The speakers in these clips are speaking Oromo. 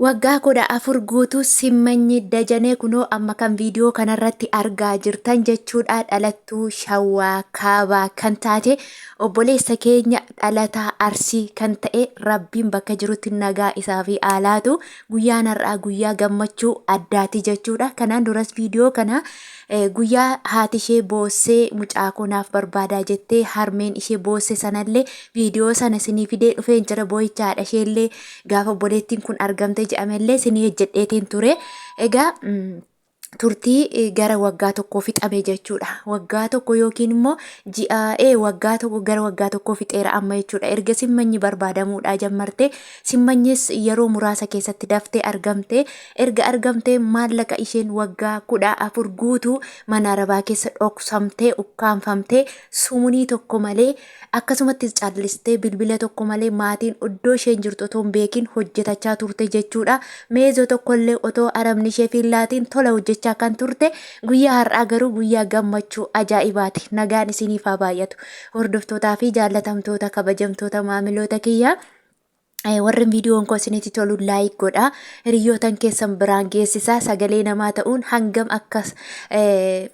Waggaa 14 guutuu simmanyi Dajanee Kunoo amma kan viidiyoo kanarratti argaa jirtan jechuudha. Dhalattuu Shawaa Kaabaa kan taate obboleessa keenya dhalataa Arsii kan ta'e Rabbiin bakka jirutti nagaa isaa fi aalaatu guyyaan har'aa guyyaa gammachuu addaati jechuudha. Kanaan duras viidiyoo kana guyyaa haati ishee boossee mucaa konaaf barbaadaa jettee harmeen ishee boosse sanallee viidiyoo sana isinii fidee dhufee jira. Boo'icha haadha isheellee gaafa obboleettiin kun argamte jedhamellee isinii hojjedheetiin ture. Egaa turtii gara waggaa tokkoo fixame jechuudha. Waggaa tokko yookiin immoo waggaa tokko gara waggaa tokkoo fixeera amma jechuudha. Erga simmanyi barbaadamuudha jammarte simmanyis yeroo muraasa keessatti daftee argamte. Erga argamte maallaqa isheen waggaa 14 guutuu mana Arabaa keessa dhoksamtee ukkaanfamtee sumunii tokko malee akkasumatti callistee bilbila tokko malee maatiin iddoo isheen jirtu otoo hin beekin hojjetachaa turte jechuudha. Meezoo tokkollee otoo arabni ishee fiillaatiin tola hojjechaa kan turte. Guyyaa har'aa garuu guyyaa gammachuu ajaa'ibaati. Nagaan isiniif haa baay'atu. Hordoftootaa fi jaallatamtoota kabajamtoota maamiloota kiyyaa. Warri viidiyoon koo isinitti tolu laayik godhaa. Hiriyootan keessan biraan geessisaa. Sagalee namaa ta'uun hangam akkas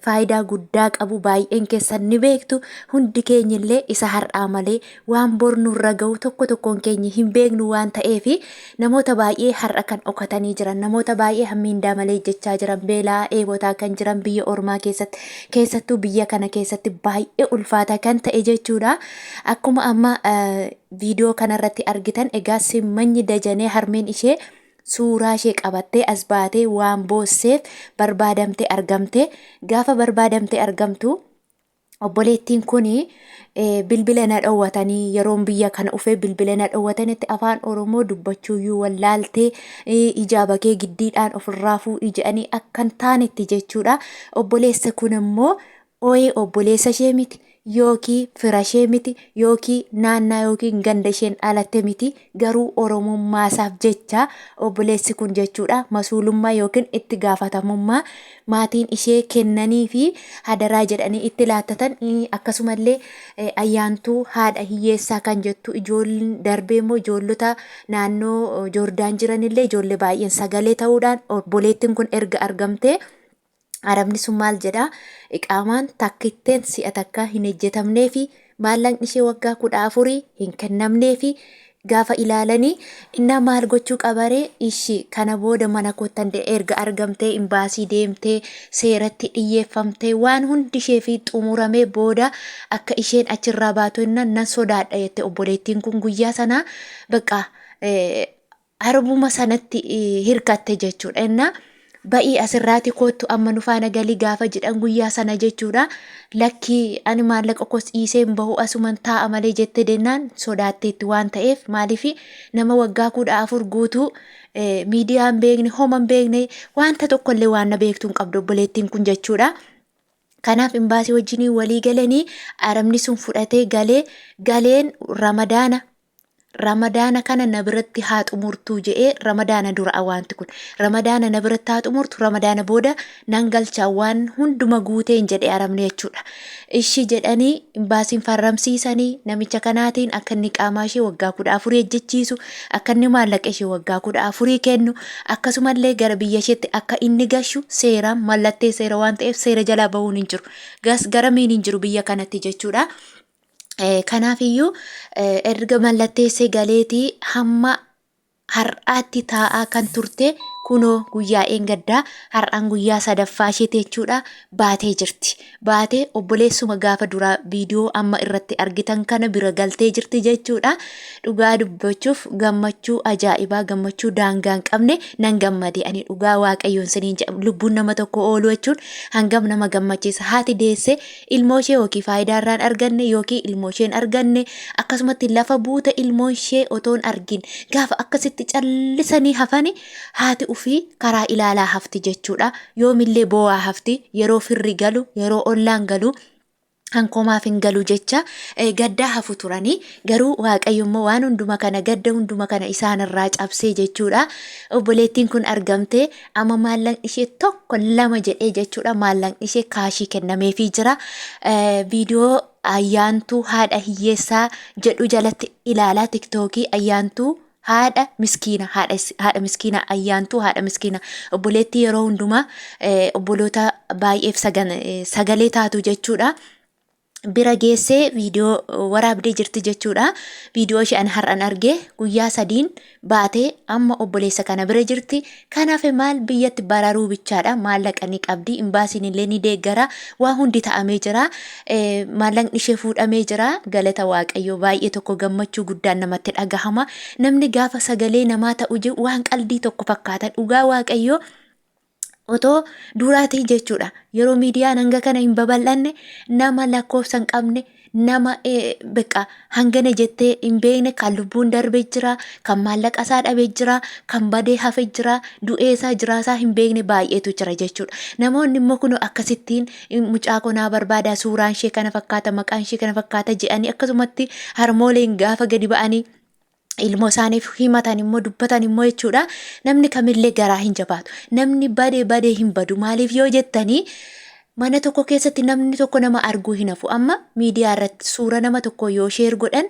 faayidaa guddaa qabu baay'een keessan ni beektu. Hundi keenyillee isa har'aa malee waan bor nurra ga'u tokko tokkoon keenya hin beeknu waan ta'eefi namoota baay'ee har'a kan dhokatanii jiran, namoota baay'ee hammiindaa malee jechaa jiran, beelaa eebotaa kan jiran biyya ormaa keessatti, keessattuu biyya kana keessatti baay'ee ulfaataa kan ta'e jechuudha. Akkuma amma viidiyoo kanarratti argitan egaa simmanyi Dajanee harmeen ishee suuraa ishee qabattee as baatee waan boosseef barbaadamtee argamte. Gaafa barbaadamtee argamtu obboleettiin kuni bilbila na dhowwatanii yeroon biyya kana ufee bilbila na dhowwatanitti afaan Oromoo dubbachuuyyuu wallaaltee ijaabakee giddiidhaan ofirraa fuudhii jedhanii akkan taanetti jechuudha. Obboleessa kun immoo obboleessa ishee miti. Yookiin fira ishee miti yookiin naannaa yookiin ganda isheen dhalatte miti garuu Oromummaasaaf jecha obboleessi kun jechuudha masuulummaa yookiin itti gaafatamummaa maatiin ishee kennanii fi hadaraa jedhanii itti laattatan. Akkasumallee ayyaantuu haadha hiyyeessaa kan jettu ijoolleen darbee immoo ijoollota naannoo Joordaan jiranillee ijoollee baay'een sagalee ta'uudhaan obboleettiin kun erga argamte. Arabni sun maal jedhaa? Iqaamaan takkitteen si'a takka hin ejjetamnee fi maallaqni ishee waggaa 14 hin kennamnee fi gaafa ilaalanii inni maal gochuu qabaree ishii kana booda mana kottan erga argamtee imbaasii deemtee seeratti dhiyyeeffamtee waan hundi ishee fi xumuramee booda akka isheen achirraa baatu nan sodaadha jette obboleettiin kun guyyaa sana baqa arbuma sanatti hirkatte jechuudha. Ba'ii asirraati kootu amma nufaana galii gaafa jedhan guyyaa sana jechuudha. Lakkii ani maallaqa kos dhiiseen bahu asuman taa'a malee jette dennaan sodaatteetti waan ta'eef maaliifi nama waggaa 14 guutuu miidiyaan beekne homan beekne wanta tokkollee waan na beektuun qabdu obboleettiin kun jechuudha. Kanaaf imbaasii wajjinii walii galanii arabni sun fudhatee galeen Ramadaana kana na biratti haa xumurtuu jedhee Ramadaana dura awaanti kun Ramadaana na biratti haa xumurtu Ramadaana booda nan galchaa waan hunduma guuteen jedhee arabni jechuudha. Ishii jedhanii imbaasiin farramsiisanii namicha kanaatiin akka inni qaamaa ishee waggaa 14 ejjechiisu akka inni maallaqa ishee waggaa 14 kennu akkasumallee gara biyya isheetti akka inni gashu seeraan mallattee seera waan ta'eef seera jalaa bahuun hin jiru. Gara miin hin jiru biyya kanatti jechuudha. Kanaafiyyuu erga mallatteessee galeetii hamma har'aatti taa'aa kan turte kunoo guyyaa eengaddaa har'aan guyyaa sadaffaa isheeti jechuudha baatee jirti. Baatee obboleessuma gaafa duraa viidiyoo amma irratti argitan kana bira galtee jirti jechuudha. Dhugaa dubbachuuf gammachuu ajaa'ibaa gammachuu daangaa hin qabne nan gammade ani dhugaa waaqayyoon saniin jedhamu lubbuun nama tokko oolu jechuun hangam nama gammachiisa. Haati deessee ilmoo ishee yookiin faayidaarraan arganne yookiin ilmoo isheen arganne akkasumatti lafa buute ilmoo ishee otoon argin gaafa akkasitti callisanii hafani haati ufii karaa ilaalaa hafti jechuudha. Yoomillee boo'aa hafti yeroo firri galu yeroo ollaan galu hankomaaf hin galu jecha gaddaa hafu turanii garuu waaqayyoommoo waan hunduma kana gadda hunduma kana isaanirraa cabsee jechuudha. Obboleettiin kun argamte amma maallaqni ishee tokko lama jedhee jechuudha maallaqni ishee kaashii kennameefii jira. Viidiyoo ayyaantuu haadha hiyyeessaa jedhu jalatti ilaalaa tiktookii ayyaantuu haadha miskiina ayyaantuu haadha miskiina obboleettii yeroo hundumaa obboloota baay'eef sagalee taatu jechuudha. Bira geessee viidiyoo waraabdee jirti jechuudha. Viidiyoo ishee har'an argee guyyaa 3 baatee amma obboleessa kana bira jirti. Kanaaf maal biyyatti bararuu bichaadha. Maallaqa ni qabdi. Imbaasiin illee ni deeggara. Waa hundi ta'amee jira. Maallaqni ishee fuudhamee jira. Galata Waaqayyoo baay'ee tokko gammachuu guddaan namatti dhagahama. Namni gaafa sagalee namaa ta'u waan qalbii tokko fakkaata. Dhugaa Waaqayyoo otoo duraatii jechuudha. Yeroo miidiyaan hanga kana hin babal'anne nama lakkoofsa hin qabne nama beqa hangana jettee hin beekne kan lubbuun darbee jira, kan maallaqa isaa dhabee jira, kan badee hafee jira, du'eesaa jiraasaa hin beekne baay'eetu jira jechuudha. Namoonni immoo kun akkasittiin mucaa konaa barbaada, suuraan ishee kana fakkaata, maqaan ishee kana fakkaata jedhanii akkasumatti harmooleen gaafa gadi ba'anii ilmoo isaaniif himatan immoo dubbatan immoo jechuudha. Namni kamillee garaa hin jabaatu. Namni badee hin badu. Maaliif yoo jettanii mana tokko keessatti namni tokko nama arguu hin hafu. Amma miidiyaa irratti suura nama tokko yoo sheer godhan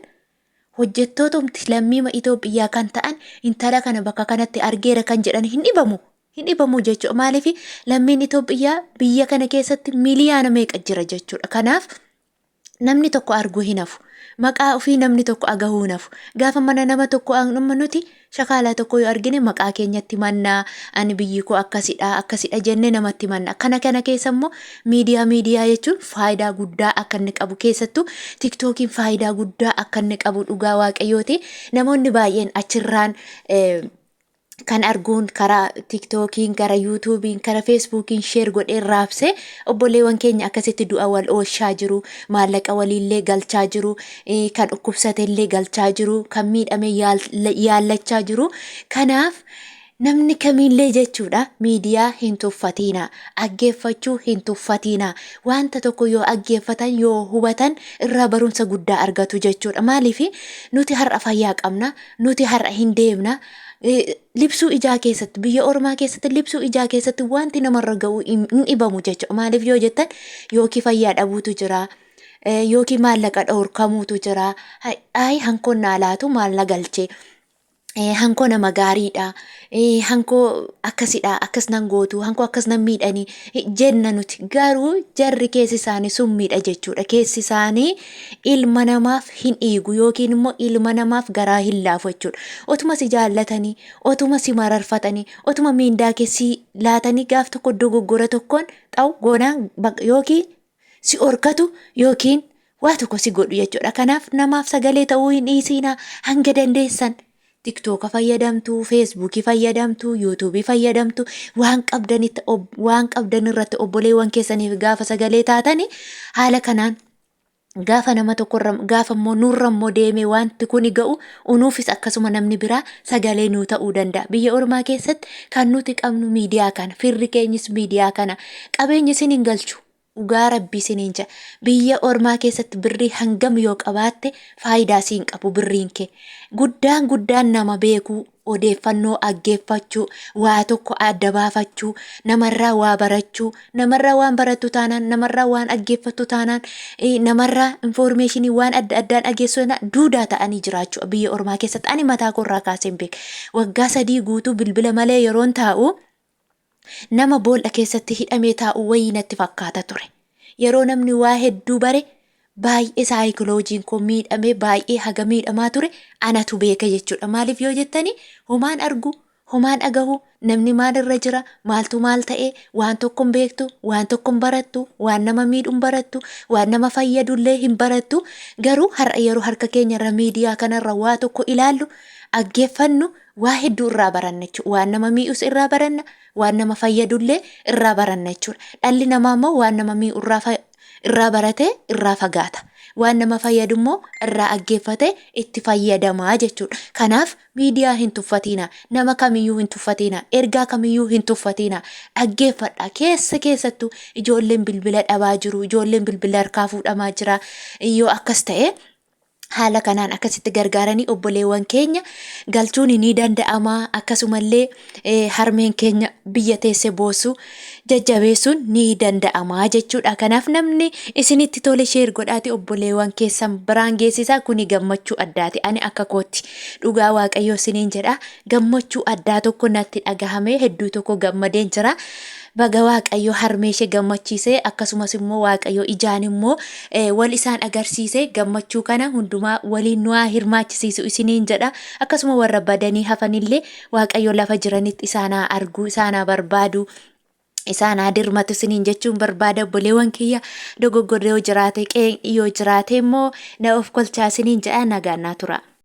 hojjettootumti lammiima Itoophiyaa kan ta'an intala kana bakka kanatti argeera kan jedhan hin dhibamu jechuudha. Maaliif lammiin Itoophiyaa biyya kana keessatti miliyaana meeqa jira jechuudha. Kanaaf namni tokko arguu hin hafu. Maqaa ofii namni tokko agahuu hin hafu. Gaafa mana nama tokko amma nuti shakaalaa tokko yoo argine maqaa keenyatti mannaa ani biyyi koo akkasidha jennee namatti manna. Kana keessa immoo miidiyaa jechuun faayidaa guddaa akka inni qabu keessattuu tiktookiin faayidaa guddaa akka inni qabu dhugaa Waaqayyooti. Namoonni baay'een achirraan kan arguun karaa tiktookiin, karaa yuutuubiin, karaa feesbuukiin sheer godhee raabse obboleewwan keenya akkasitti du'a wal oolchaa jiru, maallaqa waliillee galchaa jiru, kan dhukkubsatellee galchaa jiru, kan miidhame yaallachaa jiru. Kanaaf namni kamillee jechuudha miidiyaa hin tuffatina, aggeeffachuu hin tuffatina. Wanta tokko yoo aggeeffatan yoo hubatan irraa barumsa guddaa argatu jechuudha. Maaliif nuti har'a fayyaa qabna, nuti har'a hin deemna. Libsuu ijaa keessatti biyya ormaa keessatti libsuu ijaa keessatti wanti namarra ga'u hin dhibamu jechuudha. Maaliif yoo jettan yookiin fayyaa dhabuutu jira, yookiin maallaqa dhorkamuutu jira. Hankoon naalaatu maal na galchee, hankoo nama gaariidha, hankoo akkasidha, akkas nan gootu, hankoo akkas nan miidhanii jenna nuti. Garuu jarri keessi isaanii summiidha jechuudha. Keessi isaanii ilma namaaf hin dhiigu yookiin immoo ilma namaaf garaa hin laafu jechuudha. Otuma si jaallatanii, otuma si mararfatanii, otuma miindaa keessi laatanii gaaf tokko dogoggora tokkoon xaa'u goonaan yookiin si orkatu yookiin waa tokko si godhu jechuudha. Kanaaf namaaf sagalee ta'uu hin dhiisinaa hanga dandeessan. TikTok fayyadamtu, Facebook fayyadamtu, YouTube fayyadamtu, waan qabdan irratti obboleewwan keessaniif gaafa sagalee taatani haala kanaan gaafa nama tokkorra gaafa immoo nurra immoo deemee wanti kun ga'u unuufis akkasuma namni biraa sagalee nuu ta'uu danda'a. Biyya ormaa keessatti kan nuti qabnu miidiyaa kana, firri keenyis miidiyaa kana, qabeenyi isin hin galchu. Dhugaa Rabbii isiniin jedha. Biyya ormaa keessatti birrii hangam yoo qabaatte faayidaa siin qabu birriin kee. Guddaan nama beekuu, odeeffannoo aggeeffachuu, waa tokko adda baafachuu, namarraa waa barachuu, namarraa waan barattu taanaan, namarraa waan aggeeffattu taanaan, namarraa informeeshinii waan adda addaan dhageessu duudaa ta'anii jiraachuu biyya ormaa keessatti. Ani mataa koorraa kaaseen beeka. Waggaa 3 guutuu bilbila malee yeroon taa'u nama boolla keessatti hidhamee taa'u wayii natti fakkaata ture. Yeroo namni waa hedduu bare baay'ee saayikiloojiin koo miidhamee baay'ee haga miidhamaa ture anatu beeka jechuudha. Maaliif yoo jettani homaan argu, homaan dhagahu, namni maalirra jira, maaltu maal ta'e, waan tokko hin beektu, waan tokko hin barattu, waan nama miidhu hin barattu, waan nama fayyadullee hin barattu. Garuu har'a yeroo harka keenyarra miidiyaa kanarra waa tokko ilaallu, aggeeffannu, waa hedduu irraa baranna jechuudha. Waan nama miidhus irraa baranna, waan nama fayyadullee irraa baranna jechuudha. Dhalli namaa immoo waan nama miidhu irraa barate irraa fagaata. Waan nama fayyadu immoo irraa aggeeffate itti fayyadamaa jechuudha. Kanaaf miidiyaa hin tuffatina, nama kamiyyuu hin tuffatina, ergaa kamiyyuu hin tuffatina. Dhaggeeffadha. Keessattuu ijoolleen bilbila dhabaa jiru, ijoolleen bilbila harkaa fuudhamaa jira. Yoo akkas ta'e haala kanaan akkasitti gargaaranii obboleewwan keenya galchuun ni danda'ama. Akkasumallee harmeen keenya biyya teesse boosu jajjabeessuun ni danda'ama jechuudha. Kanaaf namni isinitti tole sheer godhaati obboleewwan keessan biraan geessisaa. Kuni gammachuu addaati. Ani akka kootti dhugaa waaqayyoo isiniin jedha. Gammachuu addaa tokko natti dhagahame, hedduu tokko gammadeen jira. Baga waaqayyo harmee ishee gammachiisee akkasumas immoo waaqayyo ijaan immoo wal isaan agarsiisee gammachuu kana hundumaa waliin nu haa hirmaachisiisu isiniin jedha. Akkasuma warra badanii hafanillee waaqayyo lafa jiranitti isaan haa argu, isaan haa barbaadu, isaan haa dirmatu isiniin jechuun barbaada. Obboleewwan kiyya dogoggorree yoo jiraate immoo na of kolchaa isiniin jedha. Nagaan naa tura.